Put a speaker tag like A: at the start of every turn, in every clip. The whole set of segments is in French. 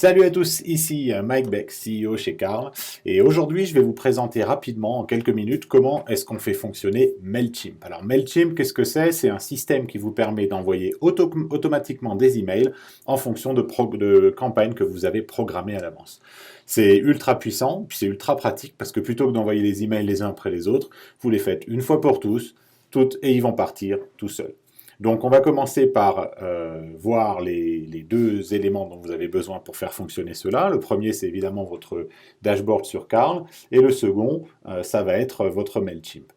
A: Salut à tous, ici Mike Beck, CEO chez Carl, et aujourd'hui je vais vous présenter rapidement, en quelques minutes, comment est-ce qu'on fait fonctionner MailChimp. Alors MailChimp, qu'est-ce que c'est? C'est un système qui vous permet d'envoyer automatiquement des emails en fonction de campagnes que vous avez programmées à l'avance. C'est ultra puissant, puis c'est ultra pratique, parce que plutôt que d'envoyer les emails les uns après les autres, vous les faites une fois pour tous, toutes, et ils vont partir tout seuls. Donc on va commencer par voir les deux éléments dont vous avez besoin pour faire fonctionner cela. Le premier, c'est évidemment votre dashboard sur Carl, et le second, ça va être votre MailChimp.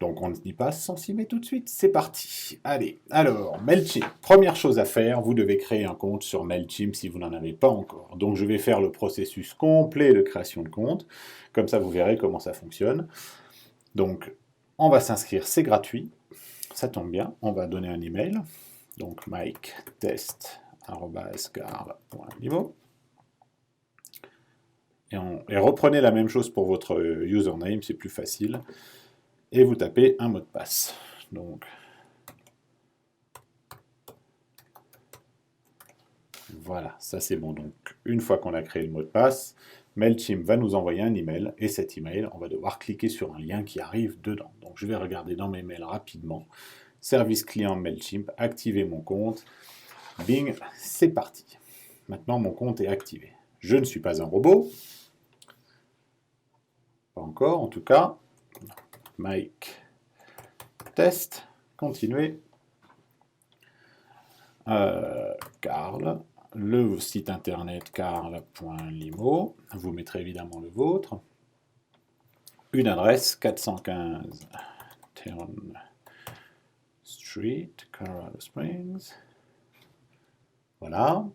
A: Donc on y passe, on s'y met tout de suite, c'est parti. Allez, alors, MailChimp, première chose à faire, vous devez créer un compte sur MailChimp si vous n'en avez pas encore. Donc je vais faire le processus complet de création de compte, comme ça vous verrez comment ça fonctionne. Donc on va s'inscrire, c'est gratuit. Ça tombe bien, on va donner un email, donc miketest@carl.limo. Et reprenez la même chose pour votre username, c'est plus facile. Et vous tapez un mot de passe. Donc, voilà, ça c'est bon. Donc, une fois qu'on a créé le mot de passe, MailChimp va nous envoyer un email, et cet email, on va devoir cliquer sur un lien qui arrive dedans. Donc, je vais regarder dans mes mails rapidement. Service client MailChimp, activer mon compte. Bing, c'est parti. Maintenant, mon compte est activé. Je ne suis pas un robot. Pas encore, en tout cas. Mike, test, continuer. Carl, le site internet carl.limo. Vous mettrez évidemment le vôtre. Une adresse, 415 Theron Street, Colorado Springs. Voilà.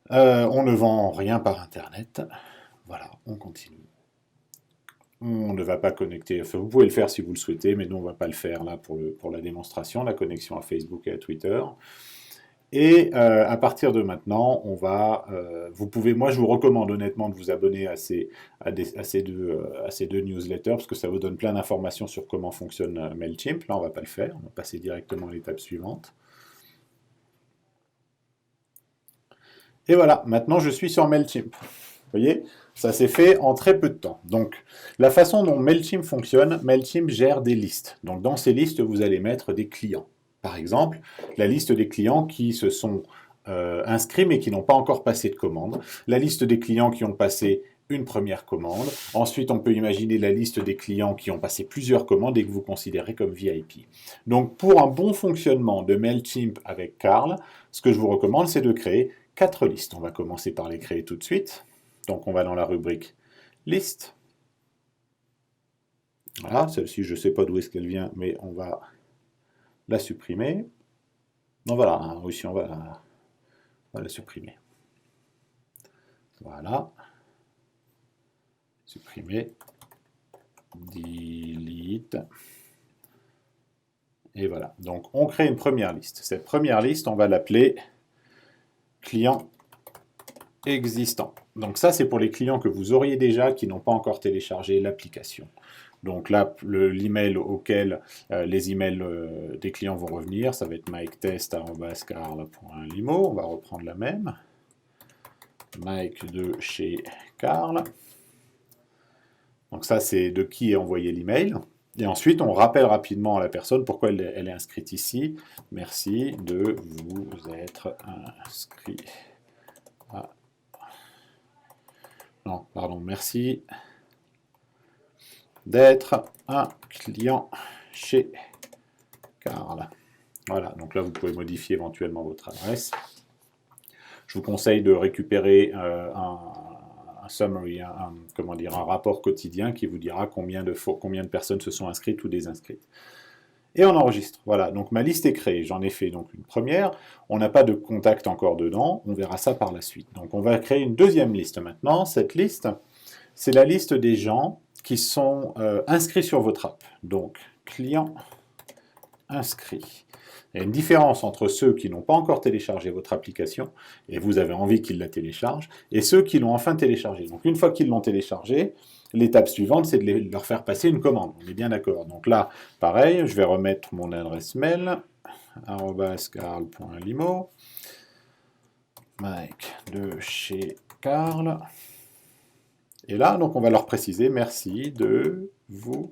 A: On ne vend rien par Internet. Voilà, on continue. On ne va pas connecter, enfin, vous pouvez le faire si vous le souhaitez, mais nous on ne va pas le faire là pour la démonstration, la connexion à Facebook et à Twitter. Et à partir de maintenant, on va, vous pouvez, moi je vous recommande honnêtement de vous abonner à ces deux newsletters, parce que ça vous donne plein d'informations sur comment fonctionne MailChimp. Là on ne va pas le faire, on va passer directement à l'étape suivante. Et voilà, maintenant je suis sur MailChimp. Vous voyez, ça s'est fait en très peu de temps. Donc, la façon dont MailChimp fonctionne, MailChimp gère des listes. Donc, dans ces listes, vous allez mettre des clients. Par exemple, la liste des clients qui se sont inscrits mais qui n'ont pas encore passé de commande. La liste des clients qui ont passé une première commande. Ensuite, on peut imaginer la liste des clients qui ont passé plusieurs commandes et que vous considérez comme VIP. Donc, pour un bon fonctionnement de MailChimp avec Carl, ce que je vous recommande, c'est de créer 4 listes. On va commencer par les créer tout de suite. Donc on va dans la rubrique liste. Voilà, celle-ci, je ne sais pas d'où est-ce qu'elle vient, mais on va la supprimer. Non, voilà, aussi on va la supprimer. Voilà. Supprimer. Delete. Et voilà. Donc on crée une première liste. Cette première liste, on va l'appeler client existant. Donc ça, c'est pour les clients que vous auriez déjà qui n'ont pas encore téléchargé l'application. Donc là, l'email auquel les emails des clients vont revenir, ça va être miketest@carl.limo. On va reprendre la même. Mike de chez Carl. Donc ça, c'est de qui est envoyé l'email. Et ensuite, on rappelle rapidement à la personne pourquoi elle est inscrite ici. Merci de vous être inscrit à... Non, pardon, merci d'être un client chez Carl. Voilà, donc là, vous pouvez modifier éventuellement votre adresse. Je vous conseille de récupérer un summary, un rapport quotidien qui vous dira combien de personnes se sont inscrites ou désinscrites. Et on enregistre. Voilà, donc ma liste est créée. J'en ai fait donc une première. On n'a pas de contact encore dedans. On verra ça par la suite. Donc on va créer une deuxième liste maintenant. Cette liste, c'est la liste des gens qui sont inscrits sur votre app. Donc, clients inscrits. Il y a une différence entre ceux qui n'ont pas encore téléchargé votre application, et vous avez envie qu'ils la téléchargent, et ceux qui l'ont enfin téléchargée. Donc, une fois qu'ils l'ont téléchargée, l'étape suivante, c'est de leur faire passer une commande. On est bien d'accord. Donc là, pareil, je vais remettre mon adresse mail, @carl.limo. Mike de chez Karl. Et là, donc, on va leur préciser merci de vous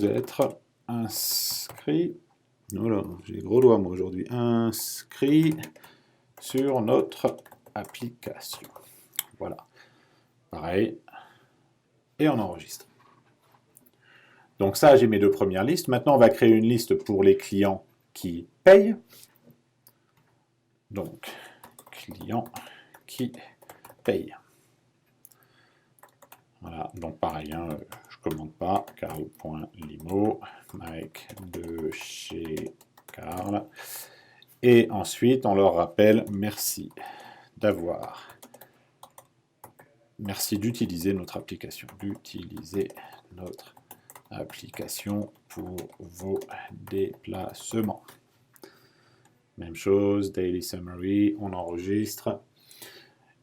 A: être inscrit. Voilà, j'ai les gros doigts moi aujourd'hui. Inscrit sur notre application. Voilà. Pareil. Et on enregistre. Donc ça, j'ai mes deux premières listes. Maintenant, on va créer une liste pour les clients qui payent. Donc, clients qui payent. Voilà, donc pareil, hein, je ne commande pas, Karl.limo, Mike de chez Karl. Et ensuite, on leur rappelle merci d'utiliser notre application. D'utiliser notre application pour vos déplacements. Même chose, Daily Summary, on enregistre.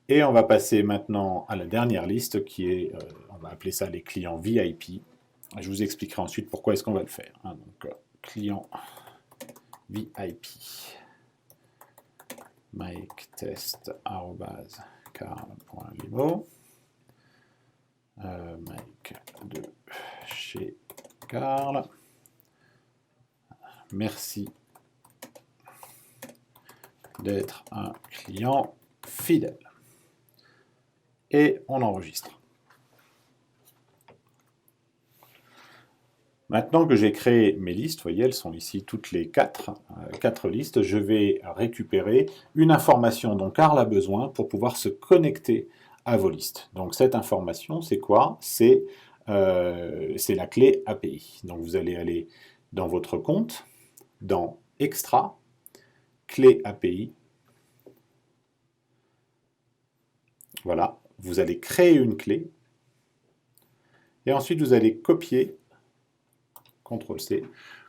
A: Et on va passer maintenant à la dernière liste qui est, on va appeler ça les clients VIP. Je vous expliquerai ensuite pourquoi est-ce qu'on va le faire. Hein, donc, client VIP. MikeTest@karl.limo. Mike de chez Karl. Merci d'être un client fidèle. Et on enregistre. Maintenant que j'ai créé mes listes, vous voyez, elles sont ici toutes les quatre listes, je vais récupérer une information dont Karl a besoin pour pouvoir se connecter à vos listes. Donc cette information, c'est quoi? C'est la clé API. Donc vous allez aller dans votre compte, dans Extra, clé API. Voilà, vous allez créer une clé. Et ensuite, vous allez copier, CTRL-C,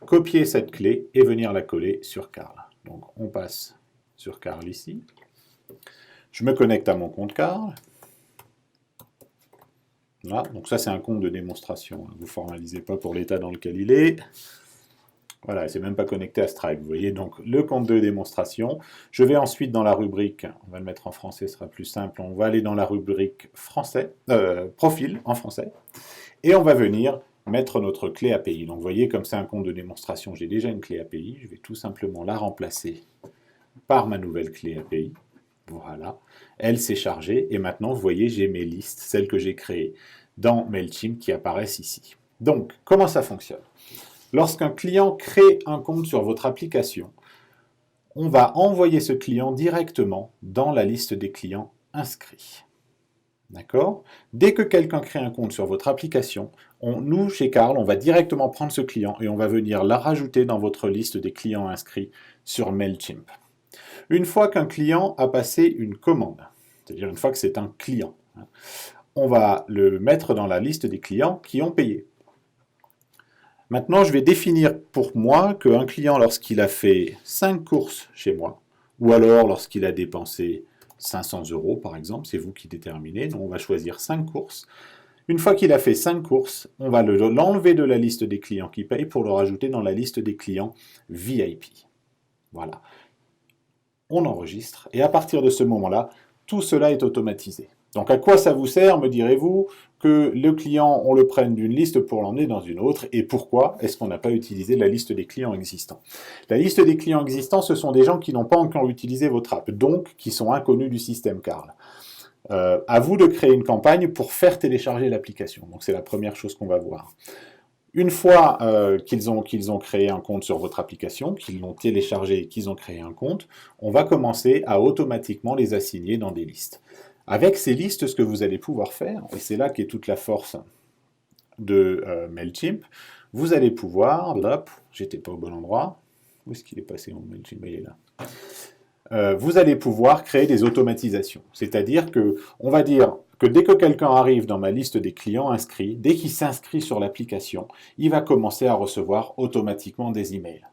A: copier cette clé et venir la coller sur Karl. Donc on passe sur Karl ici. Je me connecte à mon compte Karl. Voilà, donc ça c'est un compte de démonstration. Vous ne formalisez pas pour l'état dans lequel il est. Voilà, c'est même pas connecté à Stripe. Vous voyez, donc le compte de démonstration. Je vais ensuite dans la rubrique, on va le mettre en français, ce sera plus simple. On va aller dans la rubrique français, profil en français. Et on va venir mettre notre clé API. Donc vous voyez, comme c'est un compte de démonstration, j'ai déjà une clé API. Je vais tout simplement la remplacer par ma nouvelle clé API. Voilà, elle s'est chargée. Et maintenant, vous voyez, j'ai mes listes, celles que j'ai créées dans MailChimp qui apparaissent ici. Donc, comment ça fonctionne? Lorsqu'un client crée un compte sur votre application, on va envoyer ce client directement dans la liste des clients inscrits. D'accord? Dès que quelqu'un crée un compte sur votre application, nous, chez Karl, on va directement prendre ce client et on va venir la rajouter dans votre liste des clients inscrits sur MailChimp. Une fois qu'un client a passé une commande, c'est-à-dire une fois que c'est un client, on va le mettre dans la liste des clients qui ont payé. Maintenant, je vais définir pour moi qu'un client, lorsqu'il a fait 5 courses chez moi, ou alors lorsqu'il a dépensé 500 € par exemple, c'est vous qui déterminez, donc on va choisir 5 courses. Une fois qu'il a fait 5 courses, on va l'enlever de la liste des clients qui payent pour le rajouter dans la liste des clients VIP. Voilà. On enregistre, et à partir de ce moment-là, tout cela est automatisé. Donc à quoi ça vous sert, me direz-vous, que le client, on le prenne d'une liste pour l'emmener dans une autre, et pourquoi est-ce qu'on n'a pas utilisé la liste des clients existants? La liste des clients existants, ce sont des gens qui n'ont pas encore utilisé votre app, donc qui sont inconnus du système Karl. À vous de créer une campagne pour faire télécharger l'application. Donc c'est la première chose qu'on va voir. Une fois qu'ils ont créé un compte sur votre application, qu'ils l'ont téléchargé et qu'ils ont créé un compte, on va commencer à automatiquement les assigner dans des listes. Avec ces listes, ce que vous allez pouvoir faire, et c'est là qu'est toute la force de MailChimp, vous allez pouvoir, hop, j'étais pas au bon endroit, où est-ce qu'il est passé mon MailChimp? Il est là. Vous allez pouvoir créer des automatisations. C'est-à-dire que, on va dire que dès que quelqu'un arrive dans ma liste des clients inscrits, dès qu'il s'inscrit sur l'application, il va commencer à recevoir automatiquement des emails.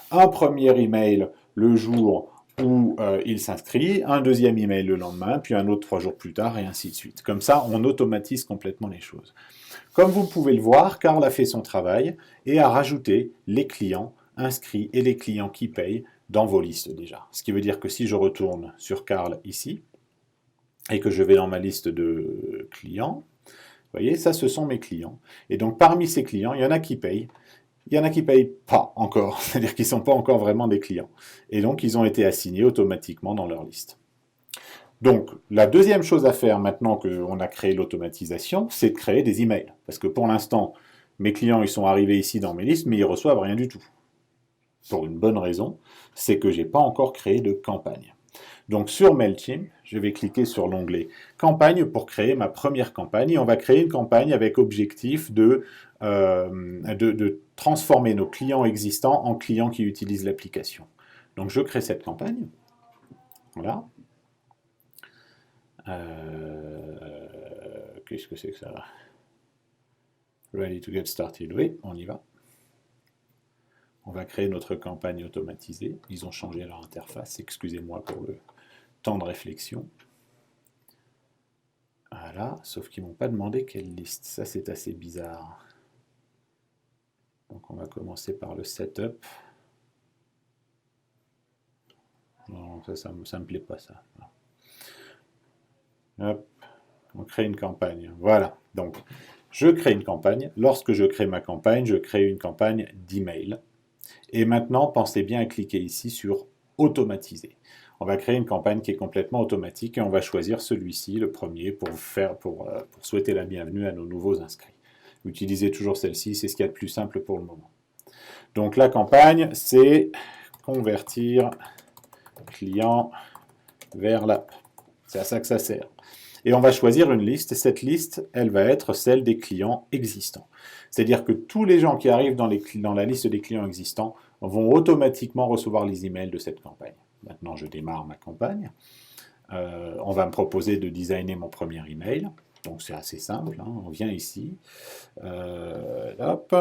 A: Un premier email le jour où il s'inscrit, un deuxième email le lendemain, puis un autre 3 jours plus tard, et ainsi de suite. Comme ça, on automatise complètement les choses. Comme vous pouvez le voir, Karl a fait son travail et a rajouté les clients inscrits et les clients qui payent dans vos listes déjà. Ce qui veut dire que si je retourne sur Karl ici, et que je vais dans ma liste de clients, vous voyez, ça ce sont mes clients. Et donc parmi ces clients, il y en a qui payent, il y en a qui ne payent pas encore, c'est-à-dire qu'ils ne sont pas encore vraiment des clients. Et donc ils ont été assignés automatiquement dans leur liste. Donc, la deuxième chose à faire maintenant qu'on a créé l'automatisation, c'est de créer des emails. Parce que pour l'instant, mes clients, ils sont arrivés ici dans mes listes, mais ils reçoivent rien du tout. Pour une bonne raison, c'est que je n'ai pas encore créé de campagne. Donc sur MailChimp, je vais cliquer sur l'onglet campagne pour créer ma première campagne. Et on va créer une campagne avec objectif de transformer nos clients existants en clients qui utilisent l'application. Donc je crée cette campagne. Voilà. Qu'est-ce que c'est que ça? Ready to get started. Oui, on y va. On va créer notre campagne automatisée. Ils ont changé leur interface. Excusez-moi pour le temps de réflexion. Voilà, sauf qu'ils ne m'ont pas demandé quelle liste. Ça, c'est assez bizarre. Donc, on va commencer par le setup. Non, ça me plaît pas, ça. Hop, on crée une campagne. Voilà, donc, je crée une campagne. Lorsque je crée ma campagne, je crée une campagne d'email. Et maintenant, pensez bien à cliquer ici sur automatiser. On va créer une campagne qui est complètement automatique et on va choisir celui-ci, le premier, pour souhaiter la bienvenue à nos nouveaux inscrits. Utilisez toujours celle-ci, c'est ce qu'il y a de plus simple pour le moment. Donc la campagne, c'est convertir client vers l'app. C'est à ça que ça sert. Et on va choisir une liste, et cette liste, elle va être celle des clients existants. C'est-à-dire que tous les gens qui arrivent dans la liste des clients existants vont automatiquement recevoir les emails de cette campagne. Maintenant, je démarre ma campagne. On va me proposer de designer mon premier email. Donc, c'est assez simple. Hein. On vient ici. Hop.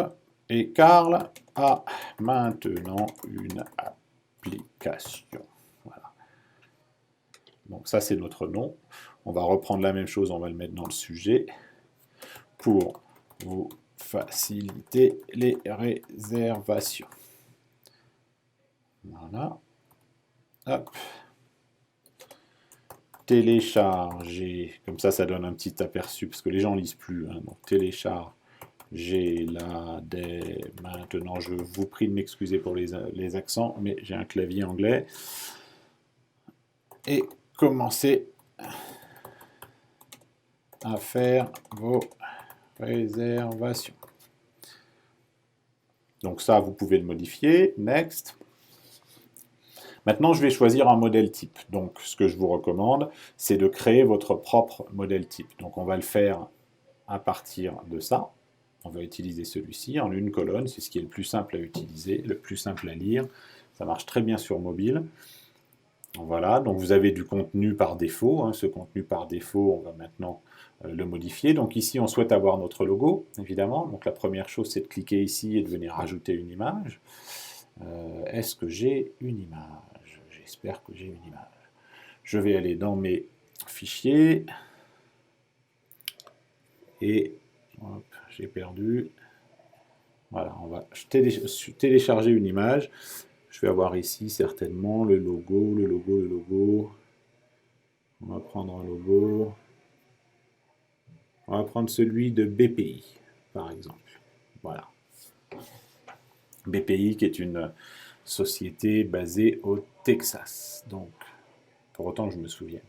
A: Et Karl a maintenant une application. Voilà. Donc, ça, c'est notre nom. On va reprendre la même chose. On va le mettre dans le sujet pour vous faciliter les réservations. Voilà. Hop. Télécharger. Comme ça donne un petit aperçu, parce que les gens ne lisent plus. Hein. Donc, télécharger là dès maintenant. Je vous prie de m'excuser pour les accents, mais j'ai un clavier anglais. Et commencez à faire vos réservations. Donc ça, vous pouvez le modifier. Next. Maintenant, je vais choisir un modèle type. Donc, ce que je vous recommande, c'est de créer votre propre modèle type. Donc, on va le faire à partir de ça. On va utiliser celui-ci en une colonne. C'est ce qui est le plus simple à utiliser, le plus simple à lire. Ça marche très bien sur mobile. Voilà, donc vous avez du contenu par défaut. Hein. Ce contenu par défaut, on va maintenant le modifier. Donc ici, on souhaite avoir notre logo, évidemment. Donc la première chose, c'est de cliquer ici et de venir rajouter une image. Est-ce que j'ai une image? J'espère que j'ai une image. Je vais aller dans mes fichiers. Et j'ai perdu. Voilà, on va télécharger une image. Je vais avoir ici certainement le logo. On va prendre un logo. On va prendre celui de BPI, par exemple. Voilà. BPI qui est une société basée au Texas. Donc, pour autant que je me souvienne.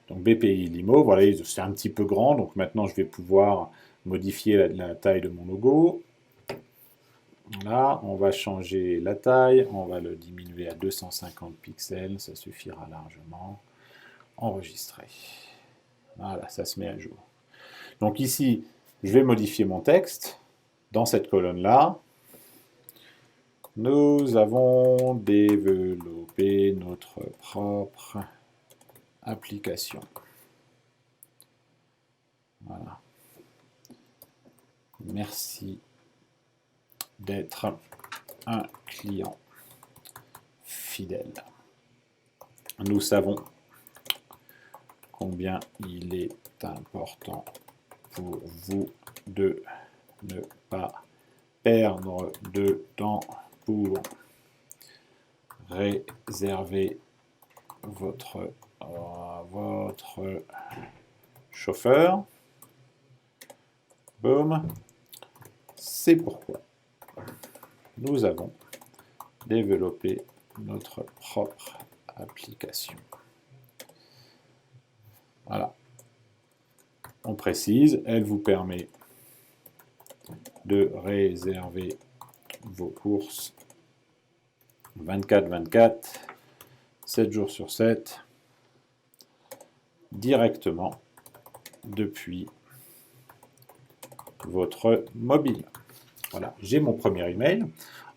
A: Donc BPI Limo, voilà, c'est un petit peu grand. Donc maintenant, je vais pouvoir modifier la taille de mon logo. Là, on va changer la taille. On va le diminuer à 250 pixels. Ça suffira largement. Enregistrer. Voilà, ça se met à jour. Donc ici, je vais modifier mon texte. Dans cette colonne-là, nous avons développé notre propre application. Voilà. Merci d'être un client fidèle. Nous savons combien il est important pour vous de ne pas perdre de temps pour réserver votre chauffeur. Boom. C'est pourquoi nous avons développé notre propre application. Voilà. On précise, elle vous permet de réserver vos courses 24/24, 7 jours sur 7, directement depuis votre mobile. Voilà, j'ai mon premier email.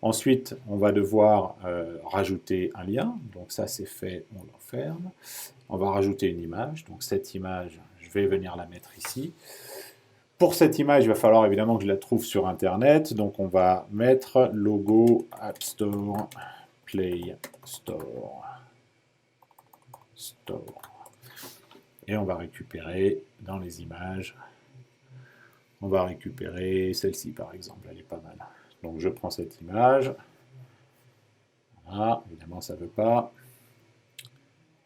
A: Ensuite, on va devoir rajouter un lien. Donc ça, c'est fait, on l'enferme. On va rajouter une image. Donc cette image, je vais venir la mettre ici. Pour cette image, il va falloir évidemment que je la trouve sur Internet. Donc on va mettre logo App Store, Play Store. Et on va récupérer dans les images. On va récupérer celle-ci par exemple, elle est pas mal. Donc je prends cette image. Voilà, évidemment ça ne veut pas.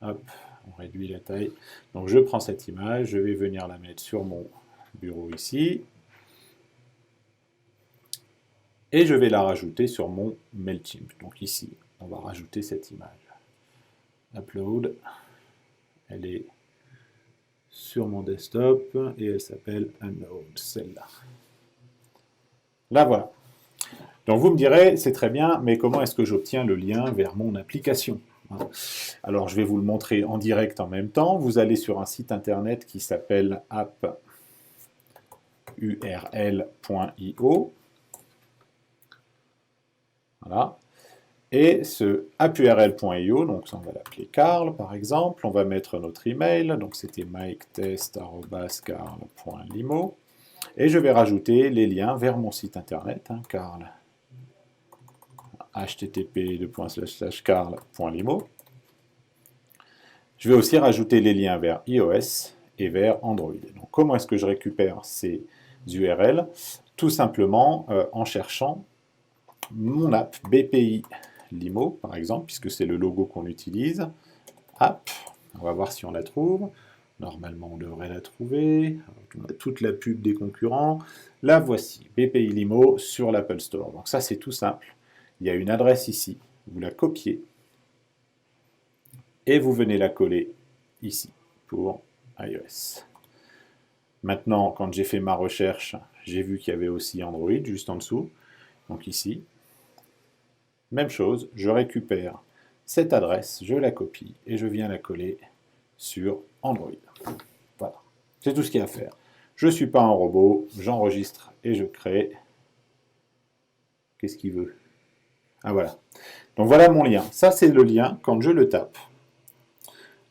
A: Hop, on réduit la taille. Donc je prends cette image, je vais venir la mettre sur mon bureau ici. Et je vais la rajouter sur mon MailChimp. Donc ici, on va rajouter cette image. Upload. Elle est sur mon desktop et elle s'appelle Unknown, celle-là. Là, voilà. Donc vous me direz, c'est très bien, mais comment est-ce que j'obtiens le lien vers mon application? Alors je vais vous le montrer en direct en même temps. Vous allez sur un site internet qui s'appelle appurl.io. Voilà. Et ce appurl.io, donc ça on va l'appeler Carl par exemple, on va mettre notre email, donc c'était miketest@carl.limo, et je vais rajouter les liens vers mon site internet, Carl, http://carl.limo. Je vais aussi rajouter les liens vers iOS et vers Android. Donc comment est-ce que je récupère ces URL? Tout simplement en cherchant mon app BPI Limo, par exemple, puisque c'est le logo qu'on utilise. App, on va voir si on la trouve. Normalement, on devrait la trouver. On a toute la pub des concurrents. La voici, BPI Limo sur l'Apple Store. Donc ça, c'est tout simple. Il y a une adresse ici. Vous la copiez. Et vous venez la coller ici pour iOS. Maintenant, quand j'ai fait ma recherche, j'ai vu qu'il y avait aussi Android juste en dessous. Donc ici, même chose, je récupère cette adresse, je la copie et je viens la coller sur Android. Voilà, c'est tout ce qu'il y a à faire. Je ne suis pas un robot, j'enregistre et je crée. Qu'est-ce qu'il veut? Ah voilà. Donc voilà mon lien. Ça c'est le lien quand je le tape.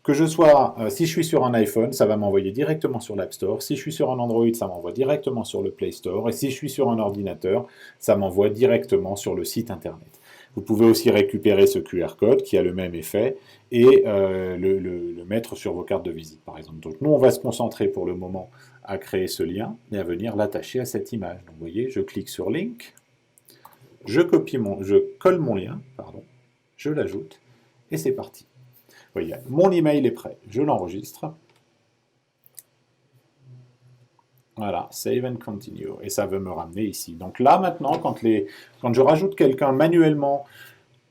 A: Que je sois, si je suis sur un iPhone, ça va m'envoyer directement sur l'App Store. Si je suis sur un Android, ça m'envoie directement sur le Play Store. Et si je suis sur un ordinateur, ça m'envoie directement sur le site Internet. Vous pouvez aussi récupérer ce QR code qui a le même effet et le mettre sur vos cartes de visite, par exemple. Donc nous, on va se concentrer pour le moment à créer ce lien et à venir l'attacher à cette image. Donc vous voyez, je clique sur Link, je colle mon lien, je l'ajoute et c'est parti. Vous voyez, mon email est prêt, je l'enregistre. Voilà, save and continue. Et ça veut me ramener ici. Donc là, maintenant, quand je rajoute quelqu'un manuellement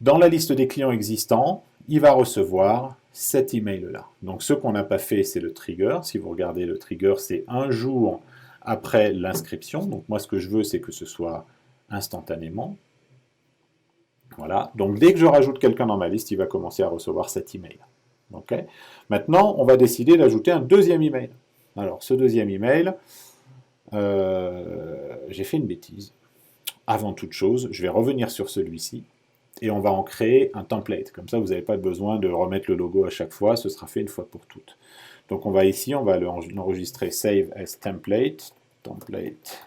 A: dans la liste des clients existants, il va recevoir cet email-là. Donc ce qu'on n'a pas fait, c'est le trigger. Si vous regardez le trigger, c'est un jour après l'inscription. Donc moi, ce que je veux, c'est que ce soit instantanément. Voilà. Donc dès que je rajoute quelqu'un dans ma liste, il va commencer à recevoir cet email. Okay. Maintenant, on va décider d'ajouter un deuxième email. Alors, ce deuxième email, j'ai fait une bêtise. Avant toute chose, je vais revenir sur celui-ci et on va en créer un template. Comme ça, vous n'avez pas besoin de remettre le logo à chaque fois, ce sera fait une fois pour toutes. Donc on va ici, on va l'enregistrer Save as Template, template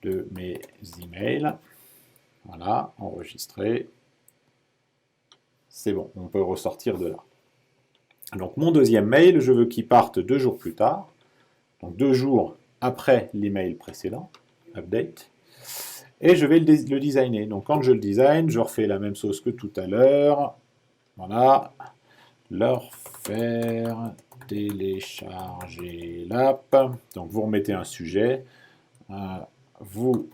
A: de mes emails. Voilà, enregistrer. C'est bon, on peut ressortir de là. Donc mon deuxième mail, je veux qu'il parte 2 jours plus tard, donc 2 jours après l'email précédent, update, et je vais le designer. Donc quand je le design, je refais la même chose que tout à l'heure, Voilà. Leur faire télécharger l'app. Donc vous remettez un sujet. Vous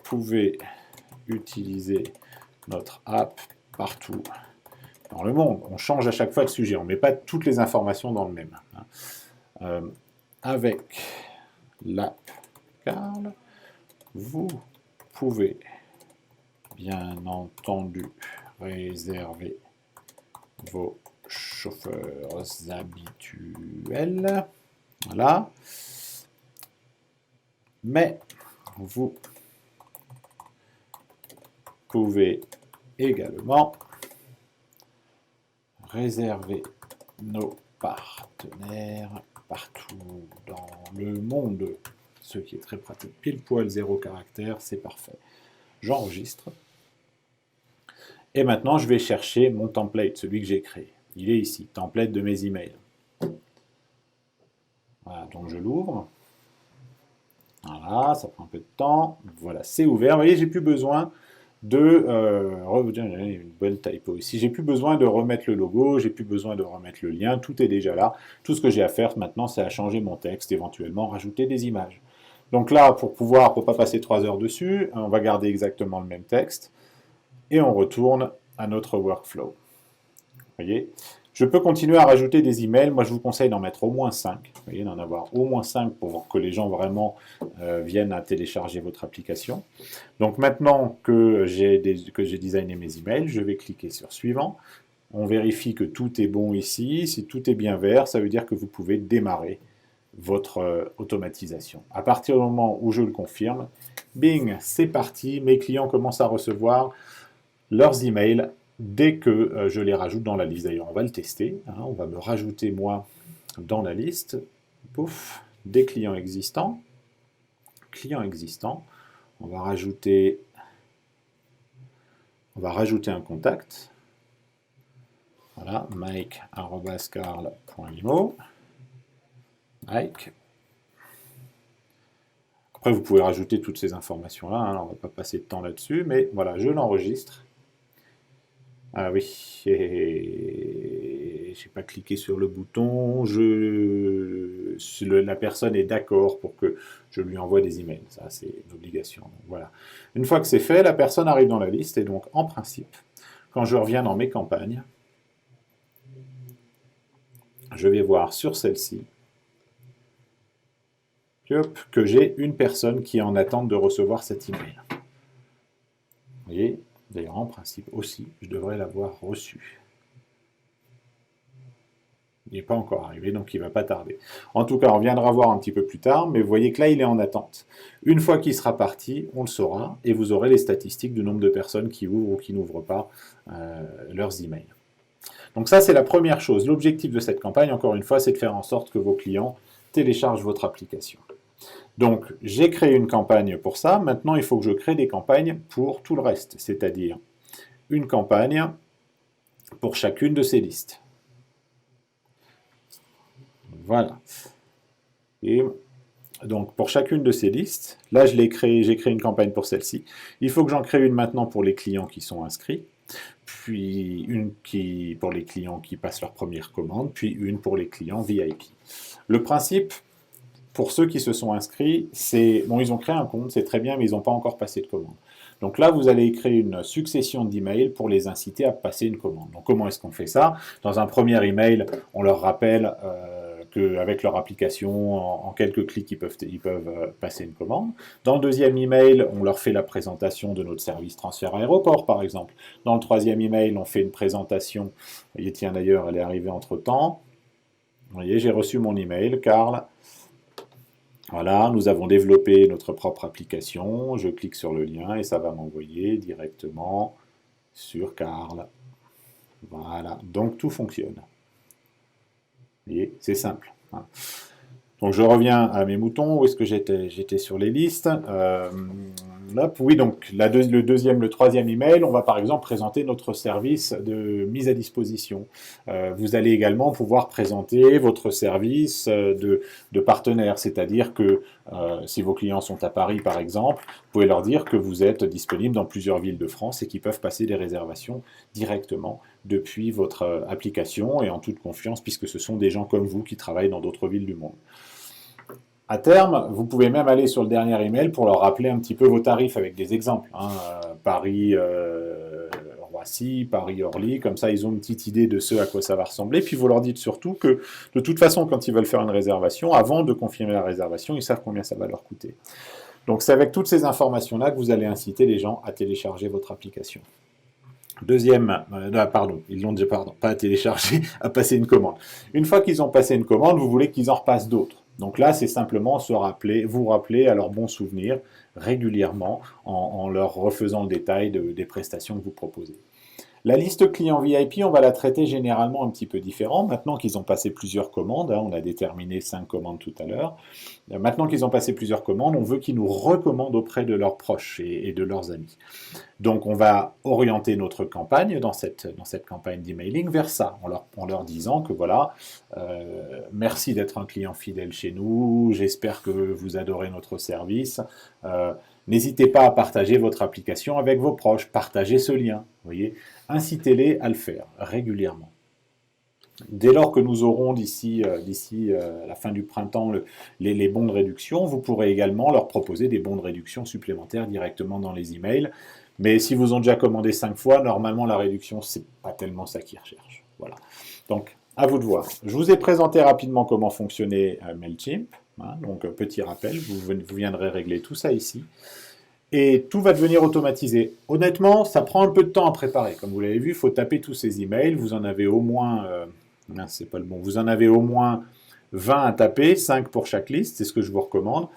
A: pouvez utiliser notre app partout dans le monde. On change à chaque fois de sujet. On ne met pas toutes les informations dans le même. Avec l'app Carl, vous pouvez bien entendu réserver vos chauffeurs habituels. Voilà. Mais vous pouvez également réserver nos partenaires partout dans le monde. Ce qui est très pratique. Pile poil 0 caractère, c'est parfait. J'enregistre. Et maintenant, je vais chercher mon template, celui que j'ai créé. Il est ici, template de mes emails. Voilà, donc je l'ouvre. Voilà, ça prend un peu de temps. Voilà, c'est ouvert. Vous voyez, j'ai plus besoin de... une bonne typo ici. J'ai plus besoin de remettre le logo, j'ai plus besoin de remettre le lien. Tout est déjà là. Tout ce que j'ai à faire maintenant, c'est à changer mon texte, éventuellement rajouter des images. Donc là, pour pas passer 3 heures dessus, on va garder exactement le même texte. Et on retourne à notre workflow. Vous voyez, je peux continuer à rajouter des emails. Moi, je vous conseille d'en mettre au moins 5. Vous voyez, d'en avoir au moins 5 pour que les gens vraiment viennent à télécharger votre application. Donc maintenant que j'ai designé mes emails, je vais cliquer sur suivant. On vérifie que tout est bon ici. Si tout est bien vert, ça veut dire que vous pouvez démarrer votre automatisation. À partir du moment où je le confirme, bing, c'est parti. Mes clients commencent à recevoir leurs emails dès que je les rajoute dans la liste. D'ailleurs, on va le tester. Hein, on va me rajouter, moi, dans la liste. Pouf, des clients existants. Clients existants. On va rajouter un contact. Voilà, mike@carl.imo. Mike. Après, vous pouvez rajouter toutes ces informations-là. Hein, on ne va pas passer de temps là-dessus, mais voilà, je l'enregistre. Ah oui, j'ai pas cliqué sur le bouton. La personne est d'accord pour que je lui envoie des emails. Ça, c'est une obligation. Donc, voilà. Une fois que c'est fait, la personne arrive dans la liste et donc, en principe, quand je reviens dans mes campagnes, je vais voir sur celle-ci que j'ai une personne qui est en attente de recevoir cet email. Vous voyez? D'ailleurs, en principe aussi, je devrais l'avoir reçu. Il n'est pas encore arrivé, donc il ne va pas tarder. En tout cas, on viendra voir un petit peu plus tard, mais vous voyez que là, il est en attente. Une fois qu'il sera parti, on le saura, et vous aurez les statistiques du nombre de personnes qui ouvrent ou qui n'ouvrent pas leurs emails. Donc ça, c'est la première chose. L'objectif de cette campagne, encore une fois, c'est de faire en sorte que vos clients téléchargent votre application. Donc, j'ai créé une campagne pour ça. Maintenant, il faut que je crée des campagnes pour tout le reste, c'est-à-dire une campagne pour chacune de ces listes. Voilà. Et donc, pour chacune de ces listes, là, j'ai créé une campagne pour celle-ci. Il faut que j'en crée une maintenant pour les clients qui sont inscrits, puis une pour les clients qui passent leur première commande, puis une pour les clients VIP. Le principe, pour ceux qui se sont inscrits, c'est... Bon, ils ont créé un compte, c'est très bien, mais ils n'ont pas encore passé de commande. Donc là, vous allez créer une succession d'emails pour les inciter à passer une commande. Donc comment est-ce qu'on fait ça? Dans un premier email, on leur rappelle qu'avec leur application, en quelques clics, ils peuvent passer une commande. Dans le deuxième email, on leur fait la présentation de notre service transfert aéroport, par exemple. Dans le troisième email, on fait une présentation. Vous voyez, tiens, d'ailleurs, elle est arrivée entre-temps. Vous voyez, j'ai reçu mon email, Carl. Voilà, nous avons développé notre propre application. Je clique sur le lien et ça va m'envoyer directement sur Carl. Voilà, donc tout fonctionne. Vous voyez, c'est simple. Hein. Donc je reviens à mes moutons. Où est-ce que j'étais? J'étais sur les listes. Hop, oui, donc le troisième email, on va par exemple présenter notre service de mise à disposition. Vous allez également pouvoir présenter votre service de partenaire, c'est-à-dire que si vos clients sont à Paris par exemple, vous pouvez leur dire que vous êtes disponible dans plusieurs villes de France et qu'ils peuvent passer des réservations directement depuis votre application et en toute confiance puisque ce sont des gens comme vous qui travaillent dans d'autres villes du monde. À terme, vous pouvez même aller sur le dernier email pour leur rappeler un petit peu vos tarifs avec des exemples. Paris Roissy, Paris Orly, comme ça ils ont une petite idée de ce à quoi ça va ressembler. Puis vous leur dites surtout que de toute façon, quand ils veulent faire une réservation, avant de confirmer la réservation, ils savent combien ça va leur coûter. Donc c'est avec toutes ces informations-là que vous allez inciter les gens à télécharger votre application. Deuxième, ils l'ont déjà, pas à télécharger, à passer une commande. Une fois qu'ils ont passé une commande, vous voulez qu'ils en repassent d'autres. Donc là, c'est simplement vous rappeler à leurs bons souvenirs régulièrement en leur refaisant le détail des prestations que vous proposez. La liste client VIP, on va la traiter généralement un petit peu différent. Maintenant qu'ils ont passé plusieurs commandes, on a déterminé 5 commandes tout à l'heure. Maintenant qu'ils ont passé plusieurs commandes, on veut qu'ils nous recommandent auprès de leurs proches et de leurs amis. Donc on va orienter notre campagne dans cette campagne d'emailing vers ça, en leur disant que voilà, merci d'être un client fidèle chez nous, j'espère que vous adorez notre service. N'hésitez pas à partager votre application avec vos proches, partagez ce lien, voyez, incitez-les à le faire régulièrement. Dès lors que nous aurons d'ici la fin du printemps les bons de réduction, vous pourrez également leur proposer des bons de réduction supplémentaires directement dans les emails. Mais si vous ont déjà commandé 5 fois, normalement la réduction, c'est pas tellement ça qu'ils recherchent. Voilà. Donc, à vous de voir. Je vous ai présenté rapidement comment fonctionnait MailChimp. Donc, petit rappel, vous viendrez régler tout ça ici. Et tout va devenir automatisé. Honnêtement, ça prend un peu de temps à préparer. Comme vous l'avez vu, il faut taper tous ces emails. Vous en avez au moins... c'est pas le bon. Vous en avez au moins 20 à taper, 5 pour chaque liste, c'est ce que je vous recommande.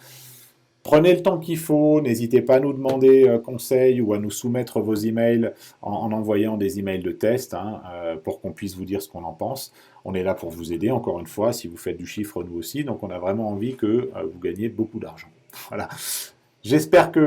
A: Prenez le temps qu'il faut, n'hésitez pas à nous demander conseil ou à nous soumettre vos emails en envoyant des emails de test pour qu'on puisse vous dire ce qu'on en pense. On est là pour vous aider, encore une fois, si vous faites du chiffre, nous aussi. Donc on a vraiment envie que vous gagniez beaucoup d'argent. Voilà. J'espère que